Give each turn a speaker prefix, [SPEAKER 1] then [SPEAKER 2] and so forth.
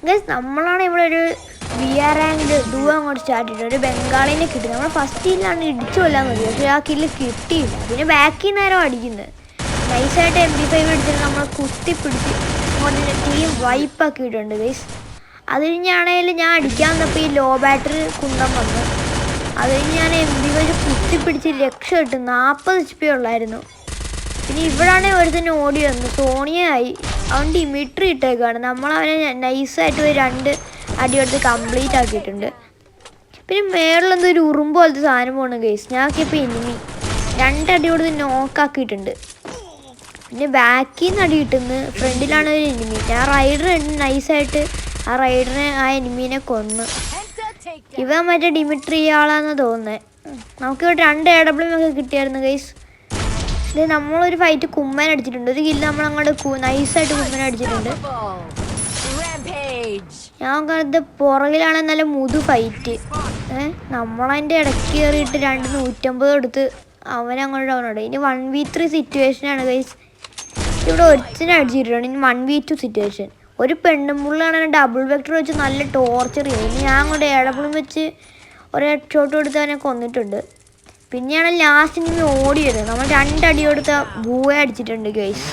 [SPEAKER 1] Guys നമ്മളാണ് ഇവിടെ ഒരു VR റാങ്ക് ഡൂ അങ്ങോട്ട് സ്റ്റാർട്ട് ചെയ്തത്. ഒരു ബംഗാളിനെ കിട്ടി. നമ്മൾ ഫസ്റ്റ് കില്ലാണ് ഇടിച്ചു കൊല്ലാൻ മതി, പക്ഷേ ആ കില്ല് കിട്ടിയില്ല. പിന്നെ ബാക്കിൽ നേരം അടിക്കുന്നത് നൈസായിട്ട് MP5 അടിച്ചിട്ട് നമ്മൾ കുത്തിപ്പിടിച്ച് അങ്ങോട്ട് ടീം വൈപ്പാക്കിയിട്ടുണ്ട് ഗൈസ്. അത് കഴിഞ്ഞാണെങ്കിലും ഞാൻ അടിക്കാൻ തപ്പോൾ ഈ ലോ ബാറ്ററി കുന്തം വന്നു. അത് കഴിഞ്ഞ് ഞാൻ MP5 കുത്തിപ്പിടിച്ച് രക്ഷപ്പെട്ടു. 40 HP ഉള്ളായിരുന്നു. പിന്നെ ഇവിടാണെങ്കിൽ ഒരുത്തന്നെ ഓടി വന്നു, സോണിയായി. അവൻ ഡിമിട്രി ഇട്ടേക്കാണ്. നമ്മളവനെ നൈസായിട്ട് ഒരു 2 അടിയെടുത്ത് കംപ്ലീറ്റ് ആക്കിയിട്ടുണ്ട്. പിന്നെ മേളിലെന്തോ ഒരു ഉറുമ്പ് പോലത്തെ സാധനം പോകണം ഗൈസ്. ഞാനൊക്കെ എനിമി 2 അടി കൊടുത്ത് നോക്കാക്കിയിട്ടുണ്ട്. പിന്നെ ബാക്കിൽ നിന്ന് അടി കിട്ടുന്നു. ഫ്രണ്ടിലാണ് ഒരു എനിമി. ഞാൻ റൈഡർ നൈസായിട്ട് ആ റൈഡറിനെ ആ എനിമീനെ കൊന്നു. ഇവൻ മറ്റേ ഡിമിട്രി ആളാന്ന് തോന്നുന്നത്. നമുക്കിവിടെ 2 AW ഒക്കെ കിട്ടിയായിരുന്നു ഗൈസ്. ഇത് നമ്മളൊരു ഫൈറ്റ് കുമ്മൻ അടിച്ചിട്ടുണ്ട്. ഒരു കില്ല് നമ്മളങ്ങോട്ട് നൈസായിട്ട് കുമ്മൻ അടിച്ചിട്ടുണ്ട്. ഞാൻ കണ്ടത് പുറകിലാണ് നല്ല മുതു ഫൈറ്റ്. നമ്മളതിൻ്റെ ഇടയ്ക്ക് കയറിയിട്ട് 2 150 എടുത്ത് അവനങ്ങോട്ട് ഡൗണോട്. ഇനി 1v3 സിറ്റുവേഷനാണ് ഗൈസ്. ഇവിടെ ഒരുത്തിനെ അടിച്ചിട്ടുണ്ട്. ഇനി 1v2 സിറ്റുവേഷൻ. ഒരു പെണ്ണുമ്പുള്ളാണ് ഡബിൾ വെക്ടർ വെച്ച് നല്ല ടോർച്ചർ ചെയ്യും. ഇനി ഞാൻ അങ്ങോട്ട് AW വെച്ച് ഒരു ഹെഡ് ഷോട്ട് കൊടുത്ത് അവനെ കൊന്നിട്ടുണ്ട്. പിന്നെയാണ് ലാസ്റ്റ് ഇനി ഓടി വരുന്നത്. നമ്മൾ 2 അടി കൊടുത്ത ഭൂവെ അടിച്ചിട്ടുണ്ട് ഗൈസ്.